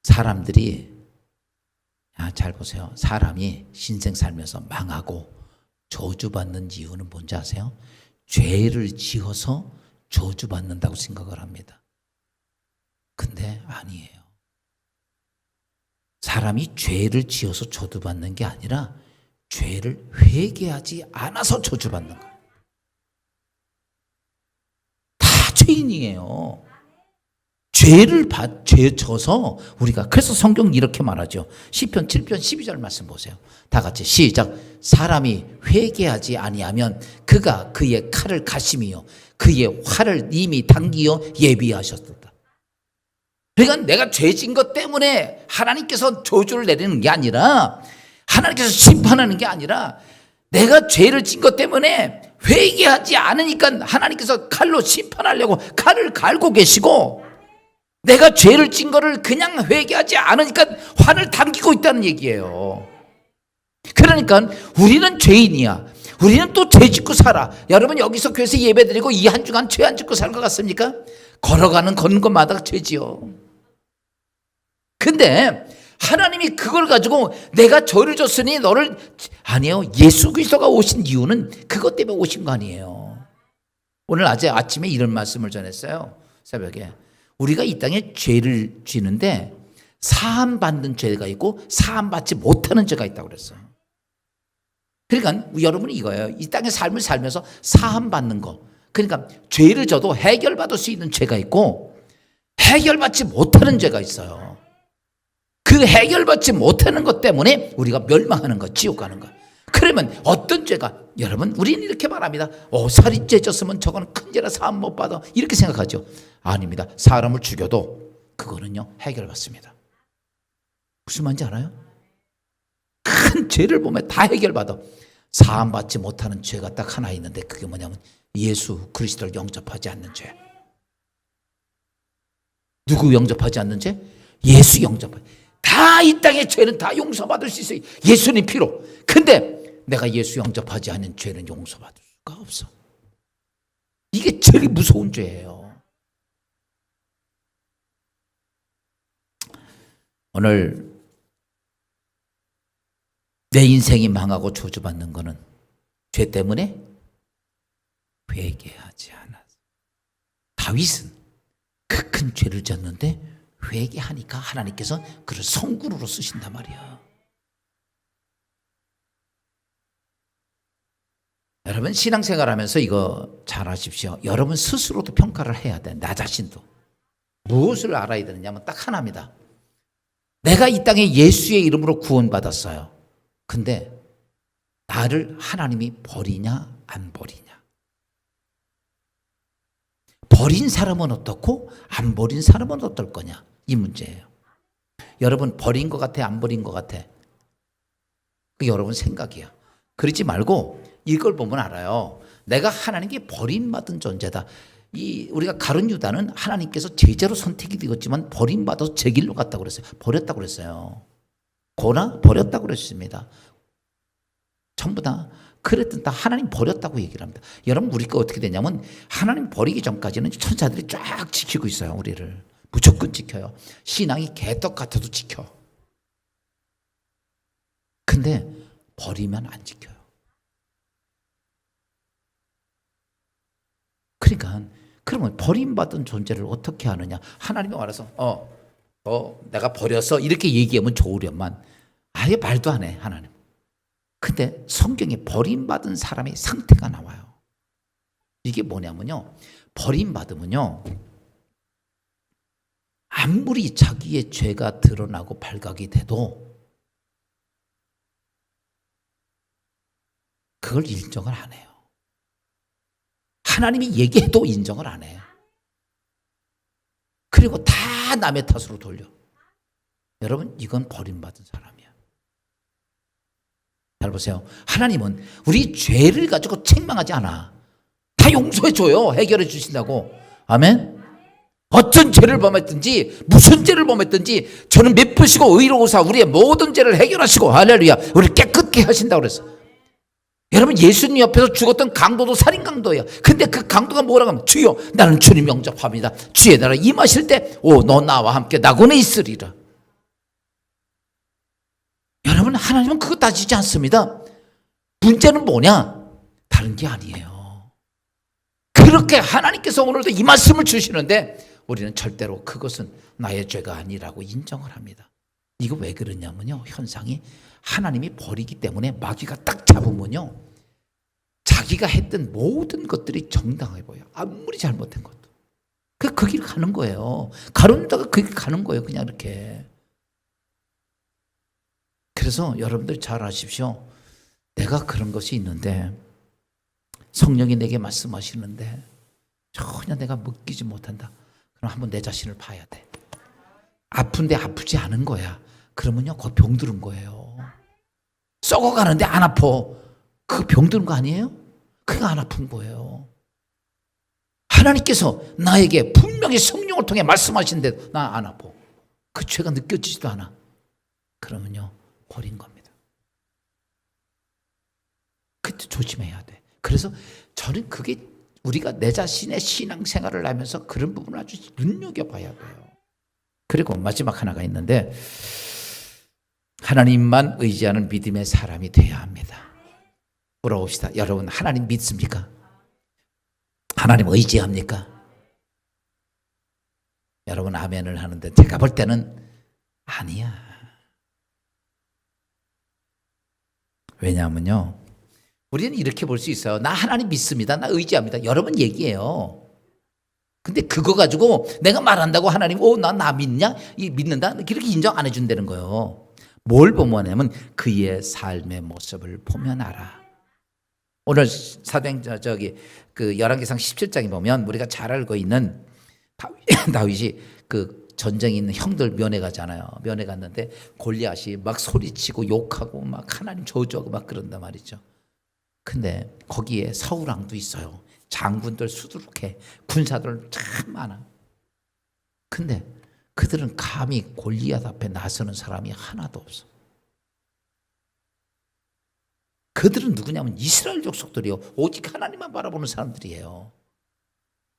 사람들이 잘 보세요. 사람이 신생 살면서 망하고 저주받는 이유는 뭔지 아세요? 죄를 지어서 저주받는다고 생각을 합니다. 근데 아니에요. 사람이 죄를 지어서 저주받는 게 아니라 죄를 회개하지 않아서 저주받는 거예요. 다 죄인이에요. 죄 져서 우리가, 그래서 성경이 이렇게 말하죠. 시편 7편 12절 말씀 보세요. 다 같이 시작. 사람이 회개하지 아니하면 그가 그의 칼을 가심이요 그의 활을 이미 당기어 예비하셨다. 그러니까 내가 죄진 것 때문에 하나님께서 저주를 내리는 게 아니라, 하나님께서 심판하는 게 아니라, 내가 죄를 진 것 때문에 회개하지 않으니까 하나님께서 칼로 심판하려고 칼을 갈고 계시고, 내가 죄를 진 거를 그냥 회개하지 않으니까 화를 당기고 있다는 얘기예요. 그러니까 우리는 죄인이야. 우리는 또 죄 짓고 살아. 여러분 여기서 교회에서 예배드리고 이 한 주간 죄 안 짓고 사는 것 같습니까? 걷는 것마다 죄지요. 근데 하나님이 그걸 가지고 내가 죄를 졌으니 너를, 아니에요. 예수 그리스도가 오신 이유는 그것 때문에 오신 거 아니에요. 오늘 아침에 이런 말씀을 전했어요. 새벽에. 우리가 이 땅에 죄를 지는데 사함받는 죄가 있고 사함받지 못하는 죄가 있다고 그랬어요. 그러니까 여러분이 이거예요. 이 땅의 삶을 살면서 사함받는 거. 그러니까 죄를 져도 해결받을 수 있는 죄가 있고 해결받지 못하는 죄가 있어요. 그 해결받지 못하는 것 때문에 우리가 멸망하는 거, 지옥 가는 거. 그러면 어떤 죄가, 여러분 우리는 이렇게 말합니다. 살인죄 졌으면 저거는 큰 죄라 사함 못 받아, 이렇게 생각하죠. 아닙니다. 사람을 죽여도 그거는요 해결받습니다. 무슨 말인지 알아요? 큰 죄를 보면 다 해결받아. 사함받지 못하는 죄가 딱 하나 있는데 그게 뭐냐면 예수 그리스도를 영접하지 않는 죄. 누구 영접하지 않는 죄? 예수 영접하지. 다 이 땅의 죄는 다 용서받을 수 있어요. 예수님 피로. 근데 내가 예수 영접하지 않는 죄는 용서받을 수가 없어. 이게 제일 무서운 죄예요. 오늘 내 인생이 망하고 저주받는 거는 죄 때문에 회개하지 않았어. 다윗은 그 큰 죄를 졌는데 회개하니까 하나님께서 그를 성군으로 쓰신단 말이야. 여러분 신앙생활하면서 이거 잘 아십시오. 여러분 스스로도 평가를 해야 돼. 나 자신도. 무엇을 알아야 되느냐면 딱 하나입니다. 내가 이 땅에 예수의 이름으로 구원받았어요. 근데 나를 하나님이 버리냐 안 버리냐. 버린 사람은 어떻고 안 버린 사람은 어떨 거냐, 이 문제예요. 여러분 버린 것 같아 안 버린 것 같아? 그게 여러분 생각이야. 그러지 말고 이걸 보면 알아요. 내가 하나님께 버림받은 존재다. 우리가 가룟 유다는 하나님께서 제자로 선택이 되었지만 버림받아서 제 길로 갔다고 그랬어요. 버렸다고 그랬어요. 고나 버렸다고 그랬습니다. 전부 다 그랬던 다 하나님 버렸다고 얘기를 합니다. 여러분 우리가 어떻게 되냐면 하나님 버리기 전까지는 천사들이 쫙 지키고 있어요. 우리를 무조건 지켜요. 신앙이 개떡 같아도 지켜. 근데 버리면 안 지켜요. 그러니까 그러면 버림받은 존재를 어떻게 하느냐. 하나님이 알아서 내가 버렸어 이렇게 얘기하면 좋으련만 아예 말도 안 해 하나님. 근데 성경에 버림받은 사람의 상태가 나와요. 이게 뭐냐면요, 버림받으면요 아무리 자기의 죄가 드러나고 발각이 돼도 그걸 인정을 안 해요. 하나님이 얘기해도 인정을 안 해요. 그리고 다 남의 탓으로 돌려. 여러분 이건 버림받은 사람이야. 잘 보세요. 하나님은 우리 죄를 가지고 책망하지 않아. 다 용서해 줘요. 해결해 주신다고. 아멘. 어떤 죄를 범했든지 무슨 죄를 범했든지 저는 미쁘시고 의로우사 우리의 모든 죄를 해결하시고 할렐루야 우리를 깨끗게 하신다고 그랬어. 여러분 예수님 옆에서 죽었던 강도도 살인 강도예요. 근데 그 강도가 뭐라고 하면 주여 나는 주님 영접합니다. 주의 나라 임하실 때 너 나와 함께 낙원에 있으리라. 여러분 하나님은 그거 따지지 않습니다. 문제는 뭐냐? 다른 게 아니에요. 그렇게 하나님께서 오늘도 이 말씀을 주시는데 우리는 절대로 그것은 나의 죄가 아니라고 인정을 합니다. 이거 왜 그러냐면요, 현상이 하나님이 버리기 때문에 마귀가 딱 잡으면요 자기가 했던 모든 것들이 정당해 보여요. 아무리 잘못한 것도. 그 길 가는 거예요. 가론유다가 그 길 가는 거예요. 그냥 이렇게. 그래서 여러분들 잘 아십시오. 내가 그런 것이 있는데 성령이 내게 말씀하시는데 전혀 내가 묶이지 못한다. 그럼 한번 내 자신을 봐야 돼. 아픈데 아프지 않은 거야. 그러면요 곧 병들은 거예요. 썩어가는데 안 아파. 그 병드는 거 아니에요? 그게 안 아픈 거예요. 하나님께서 나에게 분명히 성령을 통해 말씀하시는데 나 안 아파. 그 죄가 느껴지지도 않아. 그러면요 버린 겁니다. 그때 조심해야 돼. 그래서 저는 그게 우리가 내 자신의 신앙생활을 하면서 그런 부분을 아주 눈여겨봐야 돼요. 그리고 마지막 하나가 있는데 하나님만 의지하는 믿음의 사람이 되어야 합니다. 물어봅시다. 여러분 하나님 믿습니까? 하나님 의지합니까? 여러분 아멘을 하는데 제가 볼 때는 아니야. 왜냐하면요, 우리는 이렇게 볼 수 있어요. 나 하나님 믿습니다. 나 의지합니다. 여러 번 얘기해요. 근데 그거 가지고 내가 말한다고 하나님, 나 믿냐? 믿는다? 이렇게 인정 안 해준다는 거예요. 뭘 보면 하냐면 그의 삶의 모습을 보면 알아. 오늘 그 열왕기상 17장에 보면 우리가 잘 알고 있는 다윗이 그 전쟁에 있는 형들 면회 가잖아요. 면회 갔는데 골리앗이 막 소리치고 욕하고 막 하나님 저주하고 막 그런단 말이죠. 근데 거기에 사울왕도 있어요. 장군들 수두룩해. 군사들 참 많아. 근데 그들은 감히 골리앗 앞에 나서는 사람이 하나도 없어. 그들은 누구냐면 이스라엘 족속들이요. 오직 하나님만 바라보는 사람들이에요.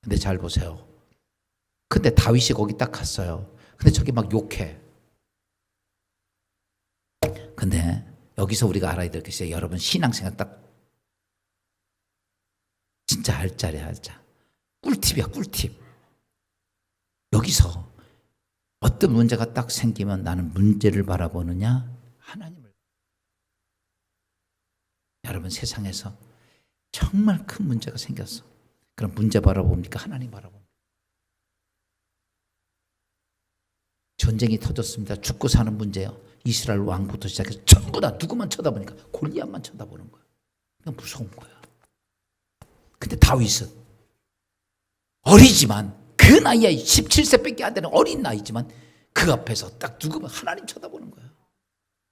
근데 잘 보세요. 근데 다윗이 거기 딱 갔어요. 근데 저기 막 욕해. 근데 여기서 우리가 알아야 될 것이 여러분 신앙생활 딱 진짜 알짜리야, 알짜. 꿀팁이야, 꿀팁. 여기서 어떤 문제가 딱 생기면 나는 문제를 바라보느냐? 하나님을. 여러분 세상에서 정말 큰 문제가 생겼어. 그럼 문제 바라봅니까? 하나님 바라봅니까? 전쟁이 터졌습니다. 죽고 사는 문제요. 이스라엘 왕부터 시작해서 전부 다 누구만 쳐다보니까 골리앗만 쳐다보는 거야. 그냥 무서운 거야. 근데 다윗은 어리지만 그 나이에 17세밖에 안 되는 어린 나이지만 그 앞에서 딱 누구만 하나님 쳐다보는 거야.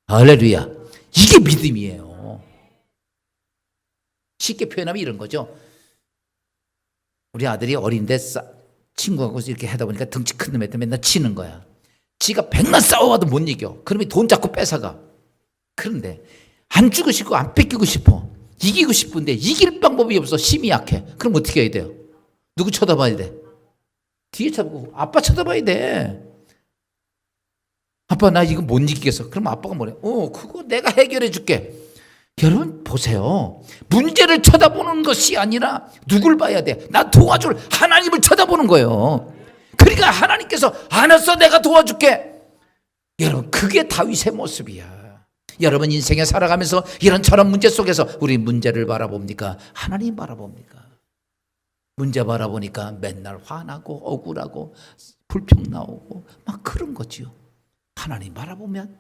할렐루야. 이게 믿음이에요. 쉽게 표현하면 이런 거죠. 우리 아들이 어린데 친구하고 이렇게 하다 보니까 덩치 큰 놈한테 맨날 치는 거야. 지가 100만 싸워봐도 못 이겨. 그러면 돈 자꾸 뺏어가. 그런데 안 주고 싶고 안 뺏기고 싶어. 이기고 싶은데 이길 방법이 없어. 힘이 약해. 그럼 어떻게 해야 돼요? 누구 쳐다봐야 돼? 뒤에 쳐다보고 아빠 쳐다봐야 돼. 아빠 나 이거 못 이기겠어. 그럼 아빠가 뭐래? 그거 내가 해결해 줄게. 여러분 보세요. 문제를 쳐다보는 것이 아니라 누굴 봐야 돼? 나 도와줄 하나님을 쳐다보는 거예요. 그러니까 하나님께서 알았어 내가 도와줄게. 여러분 그게 다윗의 모습이야. 여러분 인생에 살아가면서 이런저런 문제 속에서 우리 문제를 바라봅니까? 하나님 바라봅니까? 문제 바라보니까 맨날 화나고 억울하고 불평 나오고 막 그런 거지요. 하나님 바라보면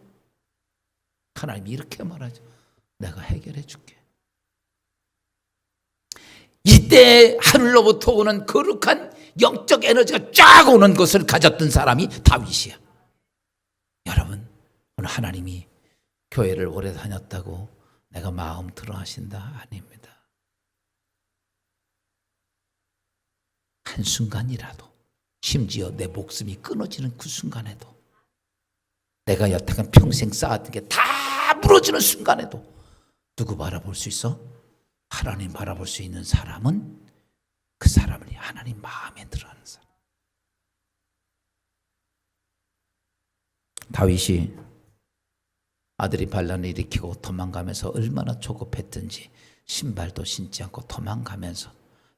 하나님이 이렇게 말하죠. 내가 해결해 줄게. 이때 하늘로부터 오는 거룩한 영적 에너지가 쫙 오는 것을 가졌던 사람이 다윗이야. 여러분 오늘 하나님이 교회를 오래 다녔다고 내가 마음 들어 하신다? 아닙니다. 한순간이라도 심지어 내 목숨이 끊어지는 그 순간에도 내가 여태까지 평생 쌓았던 게 다 무너지는 순간에도 누구 바라볼 수 있어? 하나님 바라볼 수 있는 사람은 그 사람을 하나님 마음에 들어하는 사람. 다윗이 아들이 반란을 일으키고 도망가면서 얼마나 조급했든지 신발도 신지 않고 도망가면서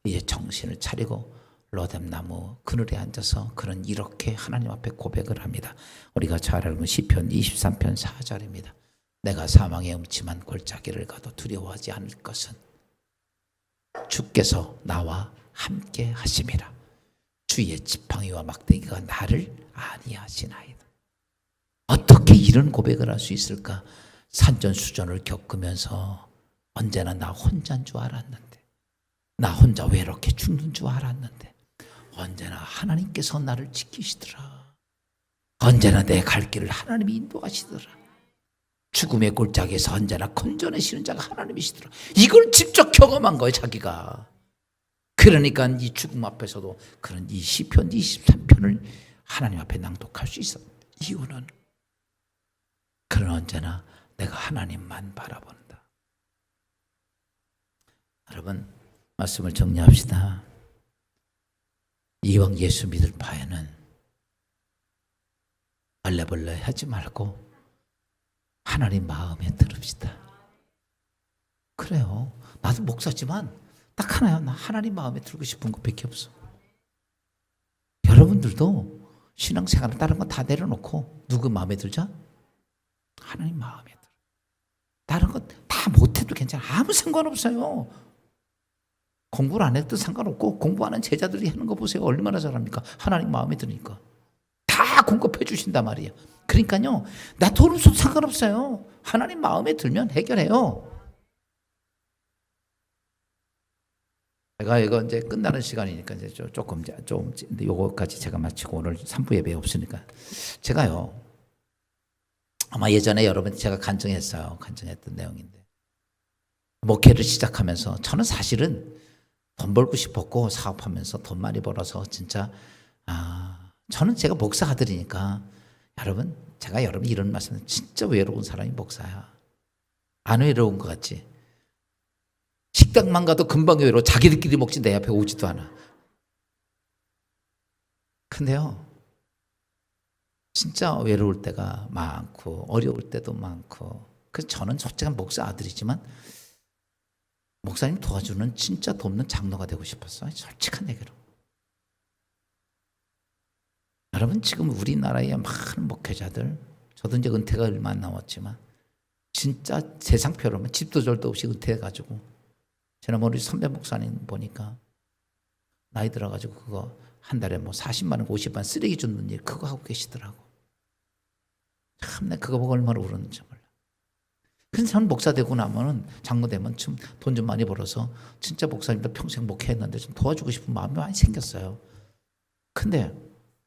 이제 정신을 차리고 로뎀나무 그늘에 앉아서 그는 이렇게 하나님 앞에 고백을 합니다. 우리가 잘 알고 시편 23편 4절입니다. 내가 사망의 음침한 골짜기를 가도 두려워하지 않을 것은 주께서 나와 함께 하심이라. 주의 지팡이와 막대기가 나를 안위하시나이다. 어떻게 이런 고백을 할 수 있을까? 산전수전을 겪으면서 언제나 나 혼자인 줄 알았는데, 나 혼자 외롭게 죽는 줄 알았는데 언제나 하나님께서 나를 지키시더라. 언제나 내 갈 길을 하나님이 인도하시더라. 죽음의 골짜기에서 언제나 건져내시는 자가 하나님이시더라. 이걸 직접 경험한 거예요, 자기가. 그러니까 이 죽음 앞에서도 그런 이 시편 23편을 하나님 앞에 낭독할 수 있어. 이유는 그는 언제나 내가 하나님만 바라본다. 여러분 말씀을 정리합시다. 이왕 예수 믿을 바에는 벌레벌레 하지 말고 하나님 마음에 들읍시다. 그래요. 나도 목사지만 딱 하나요. 나 하나님 마음에 들고 싶은 것밖에 없어. 여러분들도 신앙생활을 다른 건 다 내려놓고 누구 마음에 들죠? 하나님 마음에 들어. 다른 건 다 못해도 괜찮아. 아무 상관없어요. 공부를 안 해도 상관없고 공부하는 제자들이 하는 거 보세요. 얼마나 잘합니까? 하나님 마음에 드니까. 다 공급해 주신단 말이에요. 그러니까요. 나 돈 없어도 상관없어요. 하나님 마음에 들면 해결해요. 제가 이거 이제 끝나는 시간이니까 이제 조금 요거까지 제가 마치고 오늘 3부 예배 없으니까 제가요. 아마 예전에 여러분 제가 간증했던 내용인데 목회를 시작하면서 저는 사실은 돈 벌고 싶었고 사업하면서 돈 많이 벌어서 진짜 저는 제가 목사 아들이니까 여러분 제가 여러분 이런 말씀 진짜 외로운 사람이 목사야. 안 외로운 것 같지? 식당만 가도 금방 외로워. 자기들끼리 먹지 내 앞에 오지도 않아. 근데요 진짜 외로울 때가 많고 어려울 때도 많고 그래서 저는 솔직한 목사 아들이지만 목사님 도와주는 진짜 돕는 장로가 되고 싶었어요. 솔직한 얘기로. 여러분 지금 우리나라의 많은 목회자들 저도 이제 은퇴가 얼마 안 남았지만 진짜 세상표로는 집도 절도 없이 은퇴해가지고 지난번 우리 선배 목사님 보니까 나이 들어가지고 그거 한 달에 뭐 40만 원 50만 원 쓰레기 줍는 일 그거 하고 계시더라고. 참 내가 그거 보고 얼마나 울었는지 몰라. 그래서 저는 목사 되고 나면은 장로 되면 좀 돈 좀 많이 벌어서 진짜 목사님도 평생 목회했는데 좀 도와주고 싶은 마음이 많이 생겼어요. 근데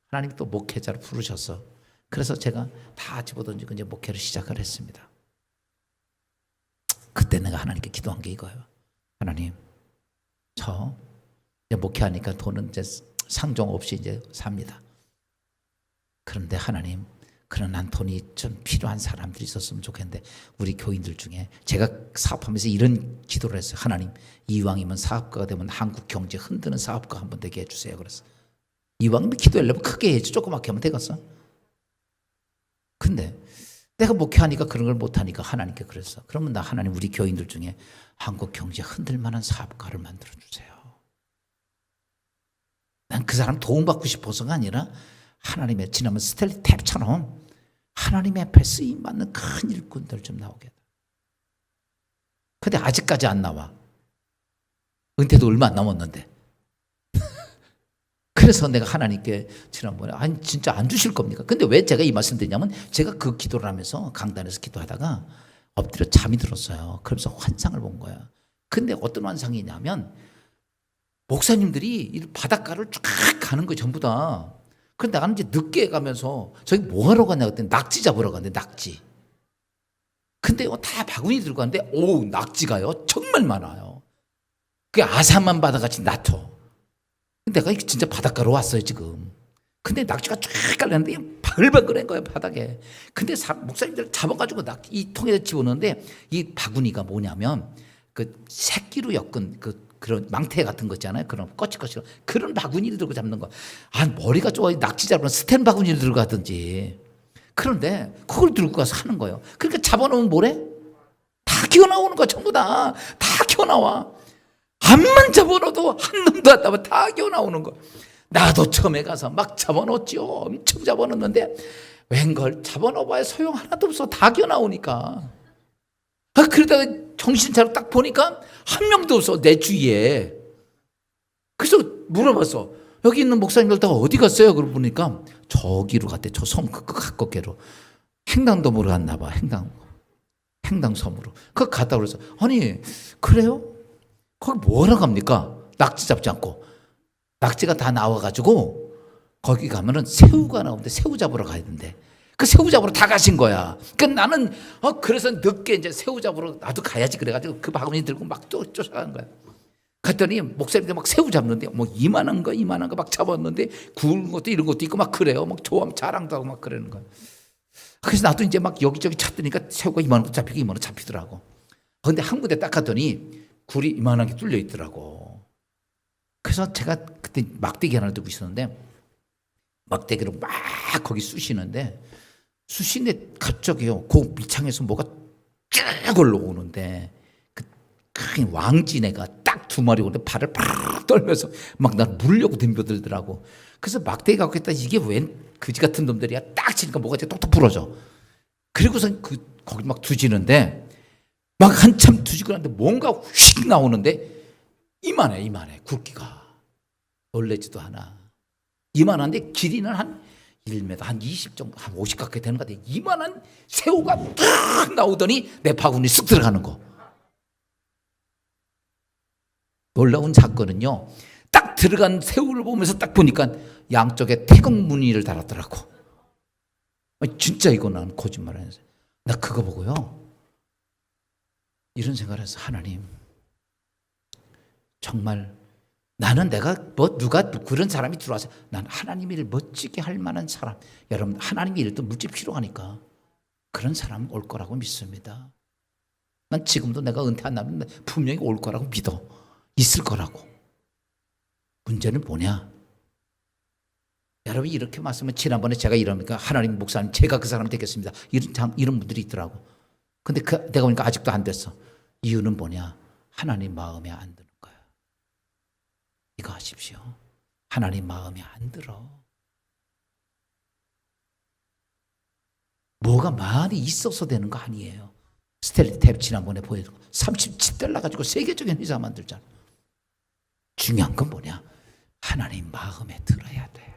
하나님이 또 목회자로 부르셔서 그래서 제가 다 집어던지고 이제 목회를 시작을 했습니다. 그때 내가 하나님께 기도한 게 이거예요. 하나님, 저 이제 목회하니까 돈은 이제 상종 없이 이제 삽니다. 그런데 하나님, 그런 난 돈이 좀 필요한 사람들이 있었으면 좋겠는데 우리 교인들 중에 제가 사업하면서 이런 기도를 했어요. 하나님, 이왕이면 사업가가 되면 한국 경제 흔드는 사업가 한번 되게 해주세요. 그래서 이왕이면 기도하려면 크게 해야지 조그맣게 하면 되겠어. 근데 내가 목회하니까 그런 걸 못하니까 하나님께 그랬어. 그러면 나 하나님 우리 교인들 중에 한국 경제 흔들 만한 사업가를 만들어주세요. 난 그 사람 도움받고 싶어서가 아니라 하나님의 지난번 스텔리 탭처럼 하나님의 앞에 쓰임받는 큰 일꾼들 좀 나오게 돼. 근데 아직까지 안 나와. 은퇴도 얼마 안 남았는데. 그래서 내가 하나님께 지난번에 아니 진짜 안 주실 겁니까? 근데 왜 제가 이 말씀 드리냐면 제가 그 기도를 하면서 강단에서 기도하다가 엎드려 잠이 들었어요. 그러면서 환상을 본 거야. 근데 어떤 환상이냐면 목사님들이 이 바닷가를 쫙 가는 거 전부 다. 그런데 나는 이제 늦게 가면서 저기 뭐 하러 가냐 그랬더니 낙지 잡으러 갔는데 낙지. 근데 다 바구니 들고 갔는데 오 낙지가요 정말 많아요. 그게 아산만 바다같이 나토. 내가 진짜 바닷가로 왔어요 지금. 근데 낙지가 쫙 깔렸는데 바글바글한 거예요 바닥에. 근데 목사님들 잡아가지고 이 통에 집어넣는데 이 바구니가 뭐냐면 그 새끼로 엮은 그런 망태 같은 거 있잖아요. 그런 거칠거칠한 그런 바구니를 들고 잡는 거. 아 머리가 좋아. 낙지 잡으면 스텐 바구니를 들고 가든지. 그런데 그걸 들고 가서 하는 거예요. 그러니까 잡아놓으면 뭐래? 다 기어나오는 거야 전부 다 기어나와. 암만 잡아놓아도 한 놈도 안 나와. 다 기어나오는 거. 나도 처음에 가서 막 잡아놓었지요. 엄청 잡아놓는데 웬걸 잡아놓아봐야 소용 하나도 없어. 다 기어나오니까. 그러다가 정신 차려 딱 보니까 한 명도 없어 내 주위에. 그래서 물어봤어. 여기 있는 목사님들 다 어디 갔어요? 그러고 보니까 저기로 갔대. 저 섬 그 가깝게로 행당도으로 갔나 봐. 행당섬으로. 그거 갔다 그래서 아니 그래요? 거기 뭐하러 갑니까? 낙지 잡지 않고. 낙지가 다 나와가지고 거기 가면은 새우가 나오는데 새우 잡으러 가야 된대. 그 새우 잡으러 다 가신 거야. 그 나는 그래서 늦게 이제 새우 잡으러 나도 가야지 그래가지고 그 바구니 들고 막 쫓아가는 거야. 갔더니 목사님들 막 새우 잡는데 뭐 이만한 거 막 잡았는데 구운 것도 이런 것도 있고 막 그래요. 막 좋아하면 자랑도 하고 막 그러는 거야. 그래서 나도 이제 막 여기저기 찾으니까 새우가 이만한 거 잡히고 이만한 거 잡히더라고. 근데 한 군데 딱 갔더니 굴이 이만한 게 뚫려 있더라고. 그래서 제가 그때 막대기 하나 들고 있었는데 막대기로 막 거기 쑤시는데 갑자기요 그 밑창에서 뭐가 쫙 올라오는데 그 왕지네가 딱 두 마리 오는데 발을 팍 떨면서 막 날 물려고 덤벼들더라고. 그래서 막대기가 갖고 있다. 이게 웬 그지 같은 놈들이야. 딱 치니까 뭐가 똑똑 부러져. 그리고선 거기 막 두지는데 막 한참 두지고 나는데 뭔가 휙 나오는데 이만해 굵기가. 놀래지도 않아. 이만한데 길이는 한 1m, 한 20 정도, 한 50 가까이 되는 것 같아. 이만한 새우가 탁 나오더니 내 바구니 쓱 들어가는 거. 놀라운 사건은요, 딱 들어간 새우를 보면서 딱 보니까 양쪽에 태극 무늬를 달았더라고. 진짜 이거는 거짓말 안 해서. 나 그거 보고요, 이런 생각을 해서, 하나님, 정말 나는 내가 뭐 누가 그런 사람이 들어와서 난 하나님 일을 멋지게 할 만한 사람, 여러분 하나님 일도 물질 필요하니까 그런 사람 올 거라고 믿습니다. 난 지금도 내가 은퇴 안 하면 분명히 올 거라고 믿어. 있을 거라고. 문제는 뭐냐? 여러분 이렇게 말씀은 지난번에 제가 이러니까 하나님 목사님 제가 그 사람 되겠습니다. 이런 분들이 있더라고. 근데 내가 보니까 아직도 안 됐어. 이유는 뭐냐? 하나님 마음에 안 드는 거야. 이거 하십시오. 하나님 마음에 안 들어. 뭐가 많이 있어서 되는 거 아니에요. 스텔리탭 지난번에 보여드리고 37달러 가지고 세계적인 회사 만들잖아. 중요한 건 뭐냐? 하나님 마음에 들어야 돼.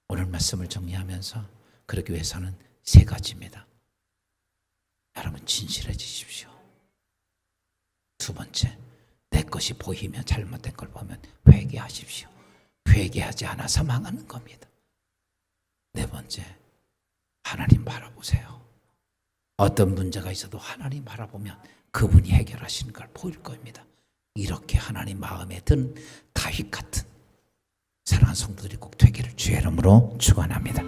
오늘 말씀을 정리하면서 그러기 위해서는 세 가지입니다. 여러분 진실해지십시오. 두 번째, 내 것이 보이면 잘못된 걸 보면 회개하십시오. 회개하지 않아서 망하는 겁니다. 네 번째, 하나님 바라보세요. 어떤 문제가 있어도 하나님 바라보면 그분이 해결하시는 걸 보일 겁니다. 이렇게 하나님 마음에 든 다윗 같은 사랑하는 성도들이 꼭 되기를 주의 이름으로 축원합니다.